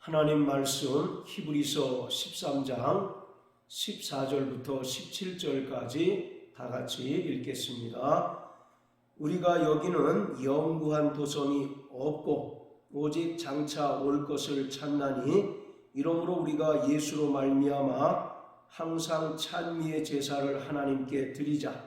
하나님 말씀 히브리서 13장 14절부터 17절까지 다 같이 읽겠습니다. 우리가 여기는 영구한 도성이 없고 오직 장차 올 것을 찾나니 이러므로 우리가 예수로 말미암아 항상 찬미의 제사를 하나님께 드리자.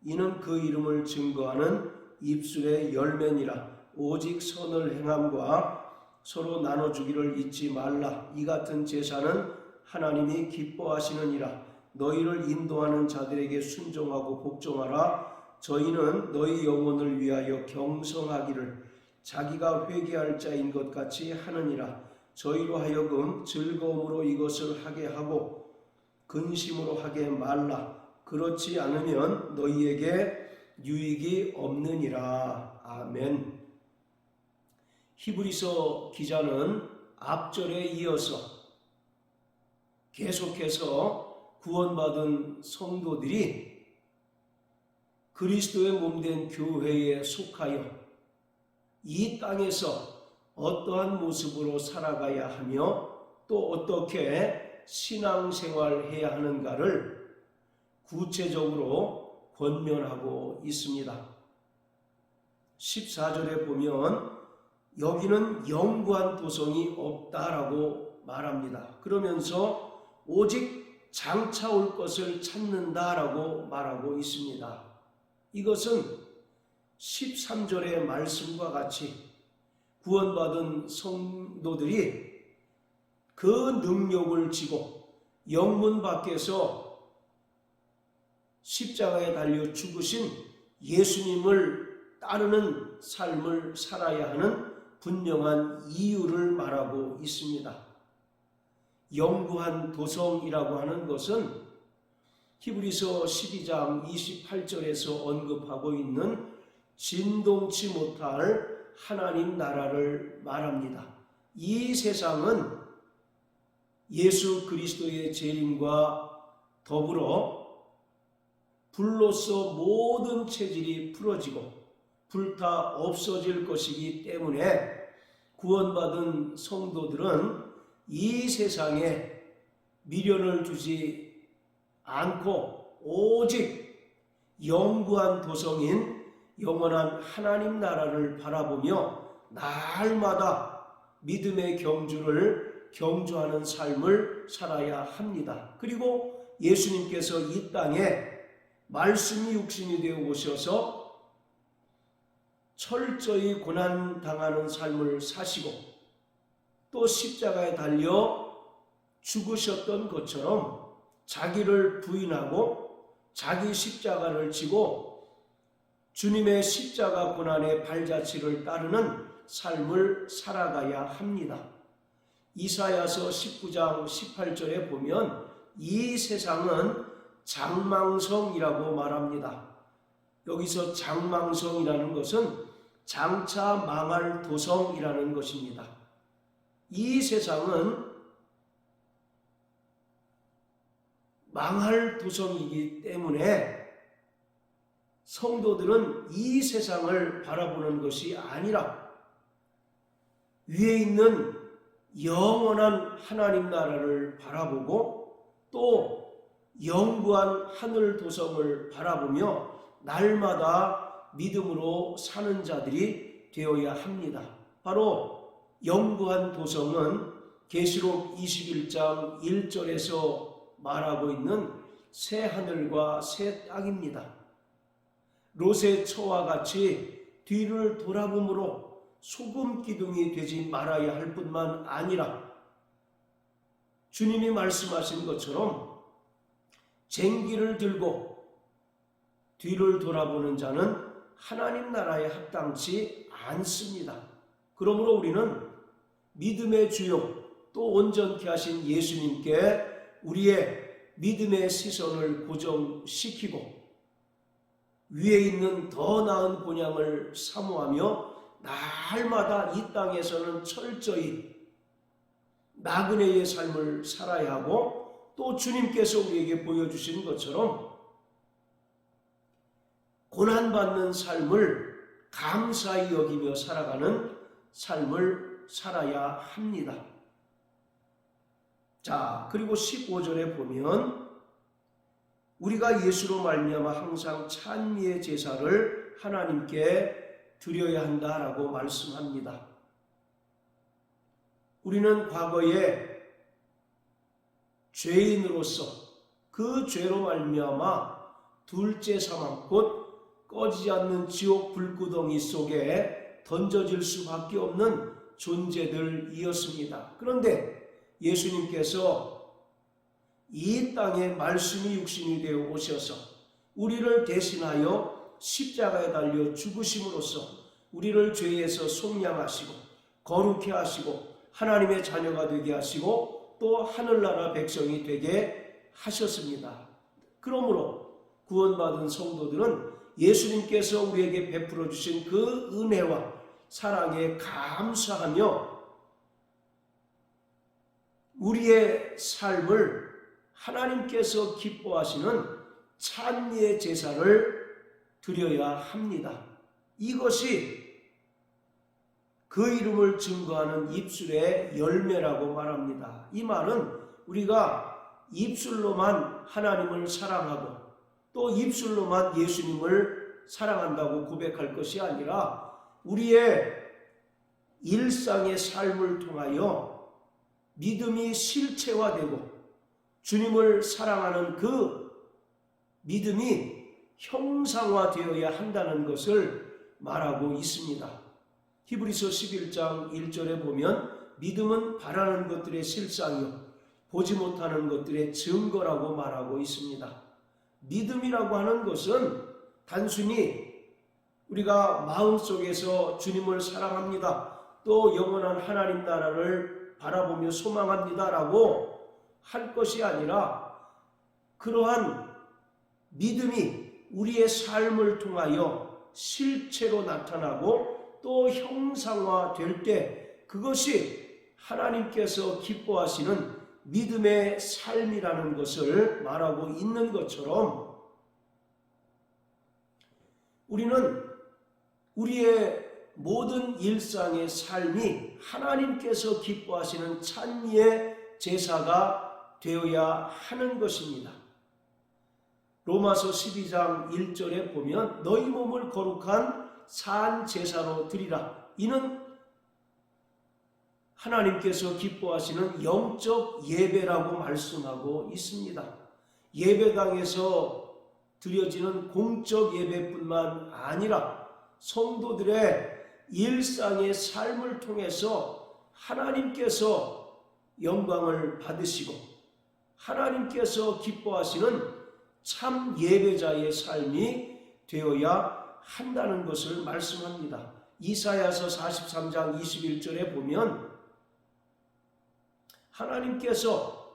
이는 그 이름을 증거하는 입술의 열매니라. 오직 선을 행함과 서로 나눠주기를 잊지 말라. 이 같은 제사는 하나님이 기뻐하시느니라. 너희를 인도하는 자들에게 순종하고 복종하라. 저희는 너희 영혼을 위하여 경성하기를 자기가 회개할 자인 것 같이 하느니라. 저희로 하여금 즐거움으로 이것을 하게 하고 근심으로 하게 말라. 그렇지 않으면 너희에게 유익이 없느니라. 아멘. 히브리서 기자는 앞절에 이어서 계속해서 구원받은 성도들이 그리스도의 몸된 교회에 속하여 이 땅에서 어떠한 모습으로 살아가야 하며 또 어떻게 신앙생활해야 하는가를 구체적으로 권면하고 있습니다. 14절에 보면 여기는 영구한 도성이 없다라고 말합니다. 그러면서 오직 장차 올 것을 찾는다라고 말하고 있습니다. 이것은 13절의 말씀과 같이 구원받은 성도들이 그 능력을 지고 영문 밖에서 십자가에 달려 죽으신 예수님을 따르는 삶을 살아야 하는 분명한 이유를 말하고 있습니다. 영구한 도성이라고 하는 것은 히브리서 12장 28절에서 언급하고 있는 진동치 못할 하나님 나라를 말합니다. 이 세상은 예수 그리스도의 재림과 더불어 불로서 모든 체질이 풀어지고 불타 없어질 것이기 때문에 구원받은 성도들은 이 세상에 미련을 두지 않고 오직 영구한 도성인 영원한 하나님 나라를 바라보며 날마다 믿음의 경주를 경주하는 삶을 살아야 합니다. 그리고 예수님께서 이 땅에 말씀이 육신이 되어 오셔서 철저히 고난당하는 삶을 사시고 또 십자가에 달려 죽으셨던 것처럼 자기를 부인하고 자기 십자가를 지고 주님의 십자가 고난의 발자취를 따르는 삶을 살아가야 합니다. 이사야서 19장 18절에 보면 이 세상은 장망성이라고 말합니다. 여기서 장망성이라는 것은 장차 망할 도성이라는 것입니다. 이 세상은 망할 도성이기 때문에 성도들은 이 세상을 바라보는 것이 아니라 위에 있는 영원한 하나님 나라를 바라보고 또 영구한 하늘 도성을 바라보며 날마다 믿음으로 사는 자들이 되어야 합니다. 바로 영구한 도성은 계시록 21장 1절에서 말하고 있는 새 하늘과 새 땅입니다. 롯의 처와 같이 뒤를 돌아봄으로 소금 기둥이 되지 말아야 할 뿐만 아니라 주님이 말씀하신 것처럼 쟁기를 들고 뒤를 돌아보는 자는 하나님 나라에 합당치 않습니다. 그러므로 우리는 믿음의 주요 또 온전케 하신 예수님께 우리의 믿음의 시선을 고정시키고 위에 있는 더 나은 본향을 사모하며 날마다 이 땅에서는 철저히 나그네의 삶을 살아야 하고 또 주님께서 우리에게 보여주신 것처럼 고난받는 삶을 감사히 여기며 살아가는 삶을 살아야 합니다. 자, 그리고 15절에 보면 우리가 예수로 말미암아 항상 찬미의 제사를 하나님께 드려야 한다라고 말씀합니다. 우리는 과거에 죄인으로서 그 죄로 말미암아 둘째 사망 곧 꺼지지 않는 지옥 불구덩이 속에 던져질 수밖에 없는 존재들이었습니다. 그런데 예수님께서 이 땅에 말씀이 육신이 되어 오셔서 우리를 대신하여 십자가에 달려 죽으심으로써 우리를 죄에서 속량하시고 거룩해 하시고 하나님의 자녀가 되게 하시고 또 하늘나라 백성이 되게 하셨습니다. 그러므로 구원받은 성도들은 예수님께서 우리에게 베풀어 주신 그 은혜와 사랑에 감사하며 우리의 삶을 하나님께서 기뻐하시는 찬미의 제사를 드려야 합니다. 이것이 그 이름을 증거하는 입술의 열매라고 말합니다. 이 말은 우리가 입술로만 하나님을 사랑하고 또 입술로만 예수님을 사랑한다고 고백할 것이 아니라 우리의 일상의 삶을 통하여 믿음이 실체화되고 주님을 사랑하는 그 믿음이 형상화되어야 한다는 것을 말하고 있습니다. 히브리서 11장 1절에 보면 믿음은 바라는 것들의 실상이요 보지 못하는 것들의 증거라고 말하고 있습니다. 믿음이라고 하는 것은 단순히 우리가 마음속에서 주님을 사랑합니다. 또 영원한 하나님 나라를 바라보며 소망합니다라고 할 것이 아니라 그러한 믿음이 우리의 삶을 통하여 실체로 나타나고 또 형상화될 때 그것이 하나님께서 기뻐하시는 믿음의 삶이라는 것을 말하고 있는 것처럼 우리는 우리의 모든 일상의 삶이 하나님께서 기뻐하시는 찬미의 제사가 되어야 하는 것입니다. 로마서 12장 1절에 보면 너희 몸을 거룩한 산 제사로 드리라. 이는 하나님께서 기뻐하시는 영적 예배라고 말씀하고 있습니다. 예배당에서 드려지는 공적 예배뿐만 아니라 성도들의 일상의 삶을 통해서 하나님께서 영광을 받으시고 하나님께서 기뻐하시는 참 예배자의 삶이 되어야 한다는 것을 말씀합니다. 이사야서 43장 21절에 보면 하나님께서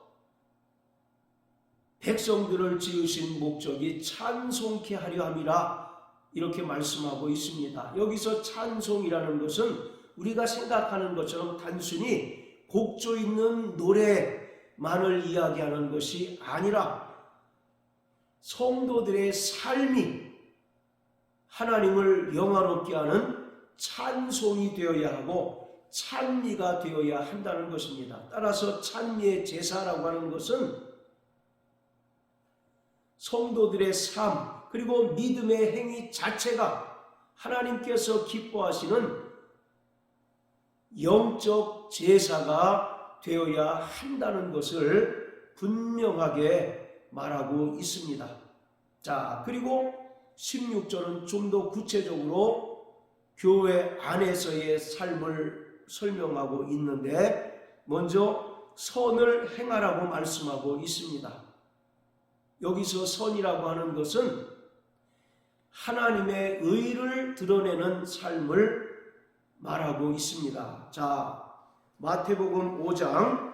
백성들을 지으신 목적이 찬송케 하려 함이라 이렇게 말씀하고 있습니다. 여기서 찬송이라는 것은 우리가 생각하는 것처럼 단순히 곡조 있는 노래만을 이야기하는 것이 아니라 성도들의 삶이 하나님을 영화롭게 하는 찬송이 되어야 하고 찬미가 되어야 한다는 것입니다. 따라서 찬미의 제사라고 하는 것은 성도들의 삶 그리고 믿음의 행위 자체가 하나님께서 기뻐하시는 영적 제사가 되어야 한다는 것을 분명하게 말하고 있습니다. 자, 그리고 16절은 좀 더 구체적으로 교회 안에서의 삶을 설명하고 있는데 먼저 선을 행하라고 말씀하고 있습니다. 여기서 선이라고 하는 것은 하나님의 의를 드러내는 삶을 말하고 있습니다. 자, 마태복음 5장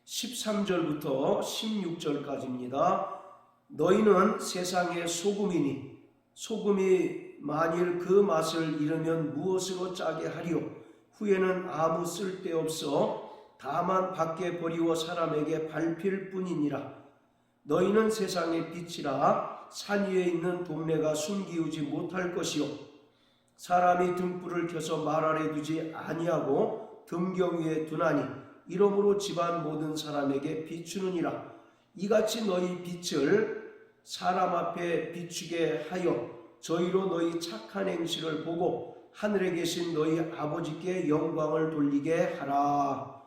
13절부터 16절까지입니다. 너희는 세상의 소금이니 소금이 만일 그 맛을 잃으면 무엇으로 짜게 하리요? 후에는 아무 쓸데없어 다만 밖에 버리워 사람에게 밟힐 뿐이니라. 너희는 세상의 빛이라. 산 위에 있는 동네가 숨기우지 못할 것이요 사람이 등불을 켜서 말 아래 두지 아니하고 등경 위에 두나니 이러므로 집안 모든 사람에게 비추느니라. 이같이 너희 빛을 사람 앞에 비추게 하여 저희로 너희 착한 행실을 보고 하늘에 계신 너희 아버지께 영광을 돌리게 하라.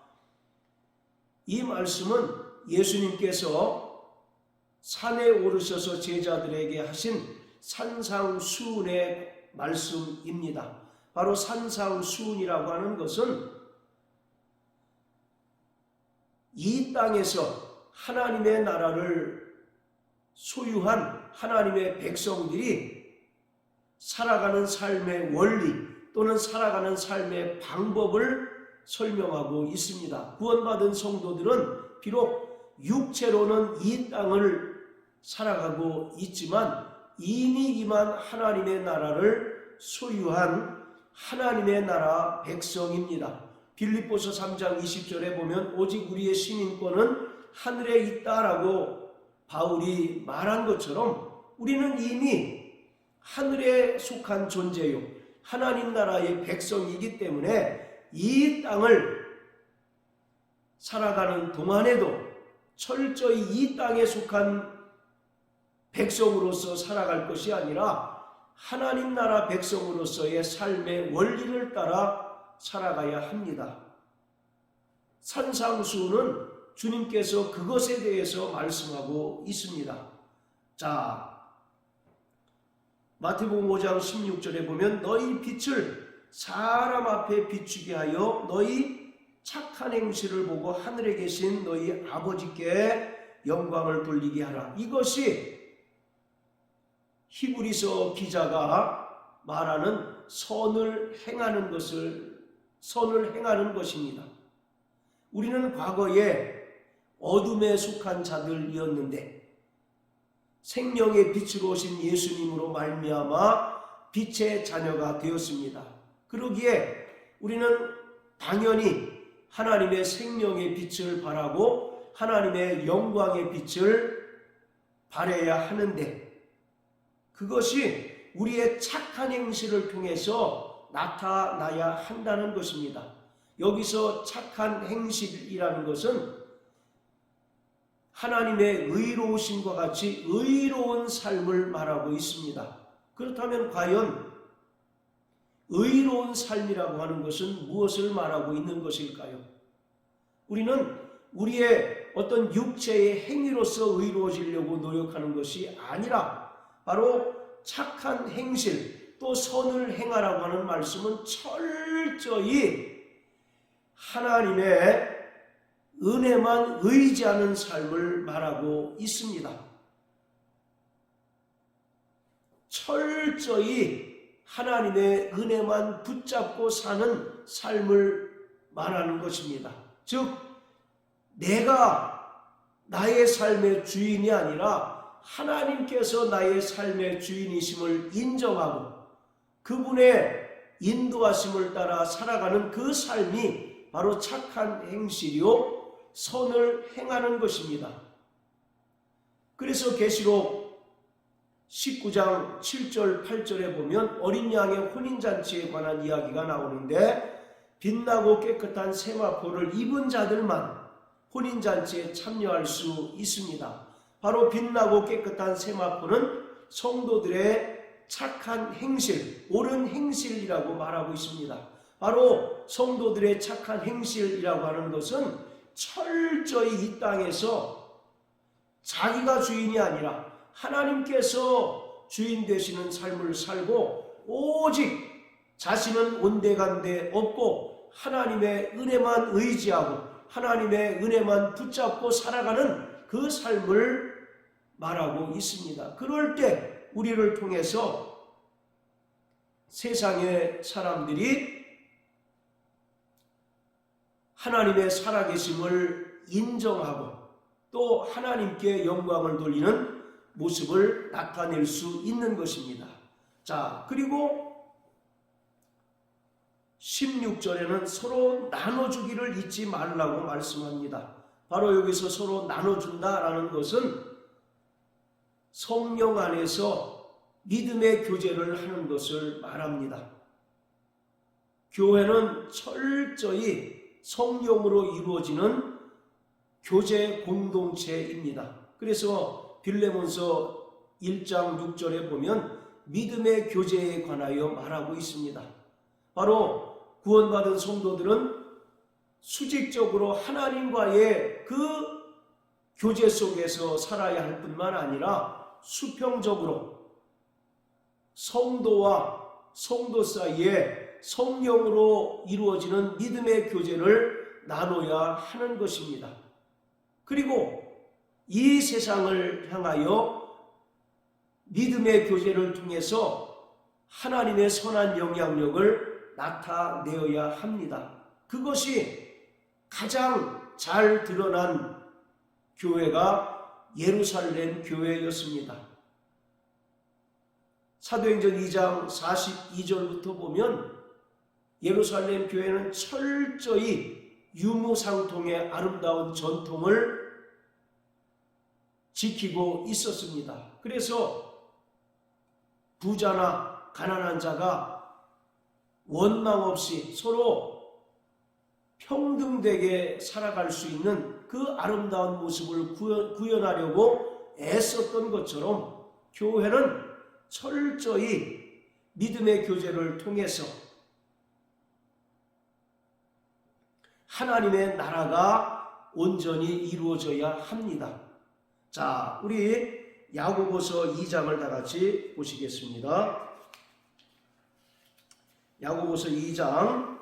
이 말씀은 예수님께서 산에 오르셔서 제자들에게 하신 산상수훈의 말씀입니다. 바로 산상수훈이라고 하는 것은 이 땅에서 하나님의 나라를 소유한 하나님의 백성들이 살아가는 삶의 원리 또는 살아가는 삶의 방법을 설명하고 있습니다. 구원받은 성도들은 비록 육체로는 이 땅을 살아가고 있지만 이미 임한 하나님의 나라를 소유한 하나님의 나라 백성입니다. 빌립보서 3장 20절에 보면 오직 우리의 시민권은 하늘에 있다라고 바울이 말한 것처럼 우리는 이미 하늘에 속한 존재요 하나님 나라의 백성이기 때문에 이 땅을 살아가는 동안에도 철저히 이 땅에 속한 백성으로서 살아갈 것이 아니라 하나님 나라 백성으로서의 삶의 원리를 따라 살아가야 합니다. 산상수훈은 주님께서 그것에 대해서 말씀하고 있습니다. 자, 마태복음 5장 16절에 보면 너희 빛을 사람 앞에 비추게 하여 너희 착한 행실을 보고 하늘에 계신 너희 아버지께 영광을 돌리게 하라. 이것이 히브리서 기자가 말하는 선을 행하는 것입니다. 우리는 과거에 어둠에 속한 자들이었는데 생명의 빛으로 오신 예수님으로 말미암아 빛의 자녀가 되었습니다. 그러기에 우리는 당연히 하나님의 생명의 빛을 바라고 하나님의 영광의 빛을 바라야 하는데 그것이 우리의 착한 행실을 통해서 나타나야 한다는 것입니다. 여기서 착한 행실이라는 것은 하나님의 의로우심과 같이 의로운 삶을 말하고 있습니다. 그렇다면 과연 의로운 삶이라고 하는 것은 무엇을 말하고 있는 것일까요? 우리는 우리의 어떤 육체의 행위로서 의로워지려고 노력하는 것이 아니라 바로 착한 행실 또 선을 행하라고 하는 말씀은 철저히 하나님의 은혜만 의지하는 삶을 말하고 있습니다. 철저히 하나님의 은혜만 붙잡고 사는 삶을 말하는 것입니다. 즉 내가 나의 삶의 주인이 아니라 하나님께서 나의 삶의 주인이심을 인정하고 그분의 인도하심을 따라 살아가는 그 삶이 바로 착한 행실이요 선을 행하는 것입니다. 그래서 계시록 19장 7절 8절에 보면 어린 양의 혼인잔치에 관한 이야기가 나오는데 빛나고 깨끗한 세마포를 입은 자들만 혼인잔치에 참여할 수 있습니다. 바로 빛나고 깨끗한 세마포는 성도들의 착한 행실, 옳은 행실이라고 말하고 있습니다. 바로 성도들의 착한 행실이라고 하는 것은 철저히 이 땅에서 자기가 주인이 아니라 하나님께서 주인 되시는 삶을 살고 오직 자신은 온데간데 없고 하나님의 은혜만 의지하고 하나님의 은혜만 붙잡고 살아가는 그 삶을 말하고 있습니다. 그럴 때 우리를 통해서 세상의 사람들이 하나님의 살아계심을 인정하고 또 하나님께 영광을 돌리는 모습을 나타낼 수 있는 것입니다. 자, 그리고 16절에는 서로 나눠주기를 잊지 말라고 말씀합니다. 바로 여기서 서로 나눠준다라는 것은 성령 안에서 믿음의 교제를 하는 것을 말합니다. 교회는 철저히 성령으로 이루어지는 교제 공동체입니다. 그래서 빌레몬서 1장 6절에 보면 믿음의 교제에 관하여 말하고 있습니다. 바로 구원받은 성도들은 수직적으로 하나님과의 그 교제 속에서 살아야 할 뿐만 아니라 수평적으로 성도와 성도 사이에 성령으로 이루어지는 믿음의 교제를 나눠야 하는 것입니다. 그리고 이 세상을 향하여 믿음의 교제를 통해서 하나님의 선한 영향력을 나타내어야 합니다. 그것이 가장 잘 드러난 교회가 예루살렘 교회였습니다. 사도행전 2장 42절부터 보면 예루살렘 교회는 철저히 유무상통의 아름다운 전통을 지키고 있었습니다. 그래서 부자나 가난한 자가 원망 없이 서로 평등되게 살아갈 수 있는 그 아름다운 모습을 구현하려고 애썼던 것처럼 교회는 철저히 믿음의 교제를 통해서 하나님의 나라가 온전히 이루어져야 합니다. 자, 우리 야고보서 2장을 다 같이 보시겠습니다. 야고보서 2장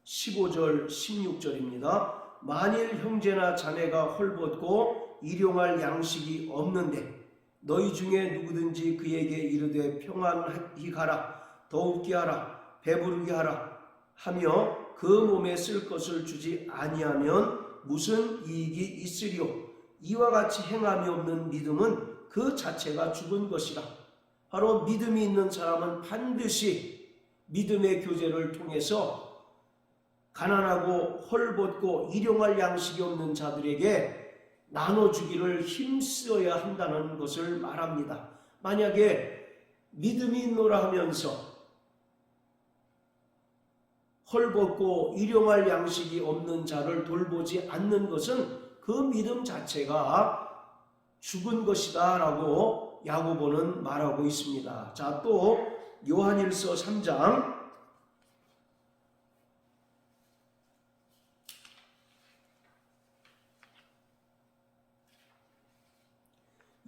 15절 16절입니다. 만일 형제나 자매가 헐벗고 일용할 양식이 없는데 너희 중에 누구든지 그에게 이르되 평안히 가라, 더욱게 하라, 배부르게 하라 하며 그 몸에 쓸 것을 주지 아니하면 무슨 이익이 있으리요? 이와 같이 행함이 없는 믿음은 그 자체가 죽은 것이라. 바로 믿음이 있는 사람은 반드시 믿음의 교제를 통해서 가난하고 헐벗고 일용할 양식이 없는 자들에게 나눠주기를 힘써야 한다는 것을 말합니다. 만약에 믿음이 있노라 하면서 헐벗고 일용할 양식이 없는 자를 돌보지 않는 것은 그 믿음 자체가 죽은 것이다 라고 야고보는 말하고 있습니다. 자, 또 요한일서 3장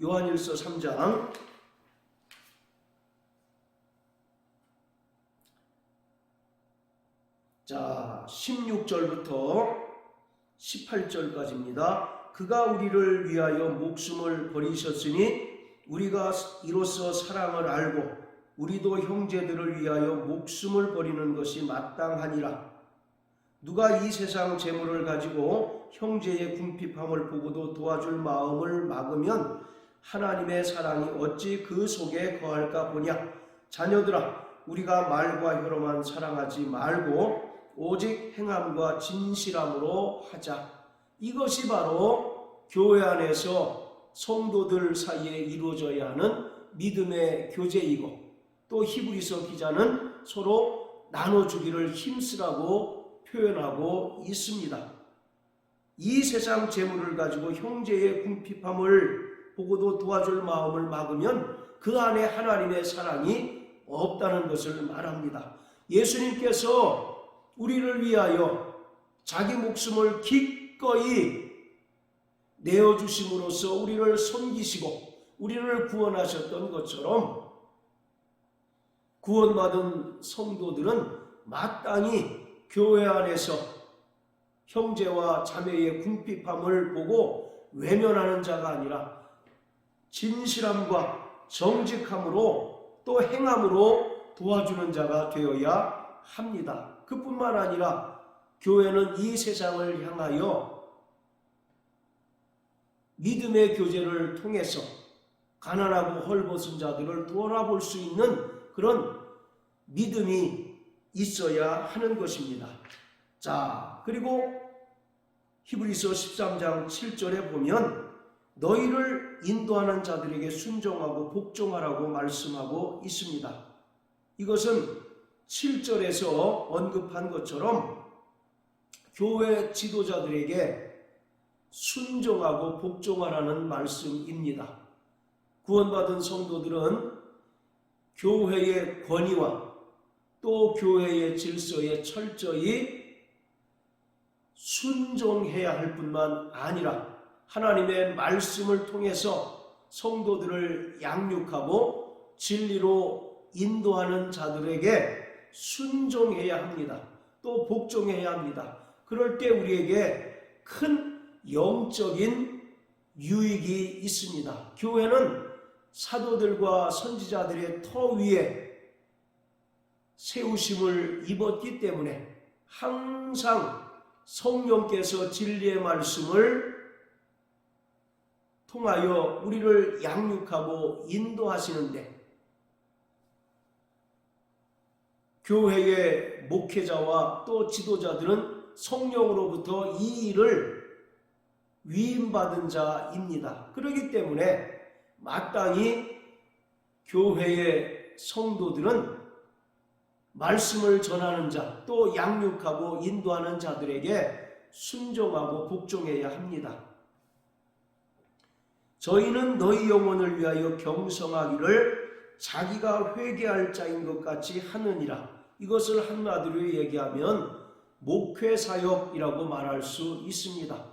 요한일서 3장 16절부터 18절까지입니다. 그가 우리를 위하여 목숨을 버리셨으니 우리가 이로써 사랑을 알고 우리도 형제들을 위하여 목숨을 버리는 것이 마땅하니라. 누가 이 세상 재물을 가지고 형제의 궁핍함을 보고도 도와줄 마음을 막으면 하나님의 사랑이 어찌 그 속에 거할까 보냐. 자녀들아, 우리가 말과 혀로만 사랑하지 말고 오직 행함과 진실함으로 하자. 이것이 바로 교회 안에서 성도들 사이에 이루어져야 하는 믿음의 교제이고, 또 히브리서 기자는 서로 나눠주기를 힘쓰라고 표현하고 있습니다. 이 세상 재물을 가지고 형제의 궁핍함을 보고도 도와줄 마음을 막으면 그 안에 하나님의 사랑이 없다는 것을 말합니다. 예수님께서 우리를 위하여 자기 목숨을 기꺼이 내어주심으로써 우리를 섬기시고 우리를 구원하셨던 것처럼 구원받은 성도들은 마땅히 교회 안에서 형제와 자매의 궁핍함을 보고 외면하는 자가 아니라 진실함과 정직함으로 또 행함으로 도와주는 자가 되어야 합니다. 그뿐만 아니라 교회는 이 세상을 향하여 믿음의 교제를 통해서 가난하고 헐벗은 자들을 돌아볼 수 있는 그런 믿음이 있어야 하는 것입니다. 자, 그리고 히브리서 13장 7절에 보면 너희를 인도하는 자들에게 순종하고 복종하라고 말씀하고 있습니다. 이것은 7절에서 언급한 것처럼 교회 지도자들에게 순종하고 복종하라는 말씀입니다. 구원받은 성도들은 교회의 권위와 또 교회의 질서에 철저히 순종해야 할 뿐만 아니라 하나님의 말씀을 통해서 성도들을 양육하고 진리로 인도하는 자들에게 순종해야 합니다. 또 복종해야 합니다. 그럴 때 우리에게 큰 영적인 유익이 있습니다. 교회는 사도들과 선지자들의 터 위에 세우심을 입었기 때문에 항상 성령께서 진리의 말씀을 통하여 우리를 양육하고 인도하시는데, 교회의 목회자와 또 지도자들은 성령으로부터 이 일을 위임받은 자입니다. 그렇기 때문에 마땅히 교회의 성도들은 말씀을 전하는 자, 또 양육하고 인도하는 자들에게 순종하고 복종해야 합니다. 저희는 너희 영혼을 위하여 경성하기를 자기가 회개할 자인 것 같이 하느니라. 이것을 한마디로 얘기하면 목회사역이라고 말할 수 있습니다.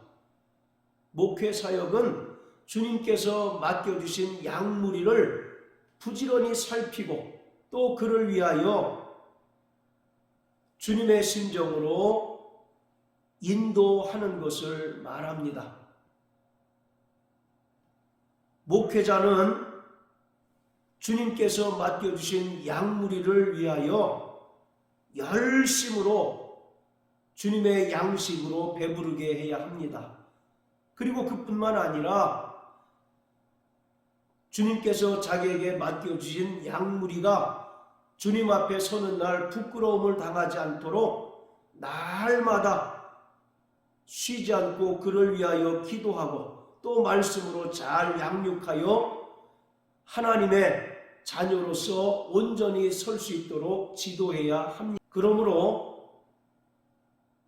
목회사역은 주님께서 맡겨주신 양무리를 부지런히 살피고 또 그를 위하여 주님의 심정으로 인도하는 것을 말합니다. 목회자는 주님께서 맡겨주신 양무리를 위하여 열심으로 주님의 양식으로 배부르게 해야 합니다. 그리고 그뿐만 아니라 주님께서 자기에게 맡겨주신 양무리가 주님 앞에 서는 날 부끄러움을 당하지 않도록 날마다 쉬지 않고 그를 위하여 기도하고 또 말씀으로 잘 양육하여 하나님의 자녀로서 온전히 설 수 있도록 지도해야 합니다. 그러므로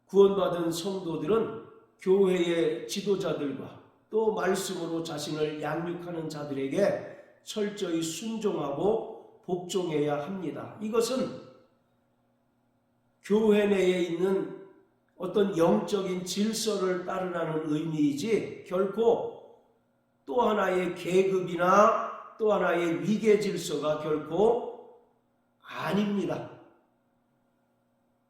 구원받은 성도들은 교회의 지도자들과 또 말씀으로 자신을 양육하는 자들에게 철저히 순종하고 복종해야 합니다. 이것은 교회 내에 있는 어떤 영적인 질서를 따르라는 의미이지 결코 또 하나의 계급이나 또 하나의 위계 질서가 결코 아닙니다.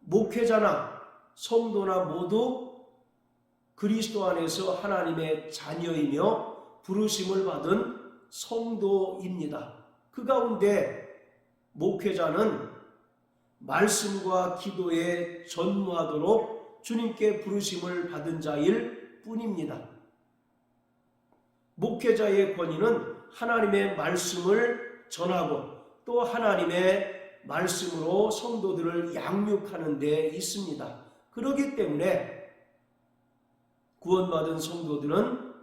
목회자나 성도나 모두 그리스도 안에서 하나님의 자녀이며 부르심을 받은 성도입니다. 그 가운데 목회자는 말씀과 기도에 전무하도록 주님께 부르심을 받은 자일 뿐입니다. 목회자의 권위는 하나님의 말씀을 전하고 또 하나님의 말씀으로 성도들을 양육하는 데 있습니다. 그렇기 때문에 구원받은 성도들은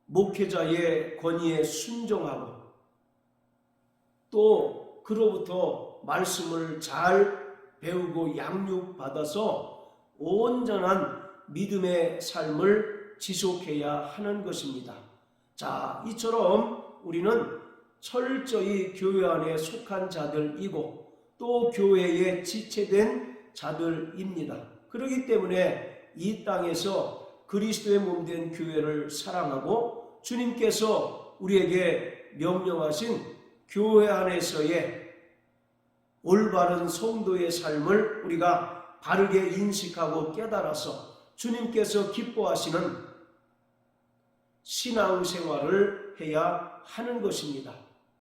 목회자의 권위에 순종하고 또 그로부터 말씀을 잘 배우고 양육받아서 온전한 믿음의 삶을 지속해야 하는 것입니다. 자, 이처럼 우리는 철저히 교회 안에 속한 자들이고 또 교회에 지체된 자들입니다. 그렇기 때문에 이 땅에서 그리스도의 몸된 교회를 사랑하고 주님께서 우리에게 명령하신 교회 안에서의 올바른 성도의 삶을 우리가 바르게 인식하고 깨달아서 주님께서 기뻐하시는 신앙생활을 해야 하는 것입니다.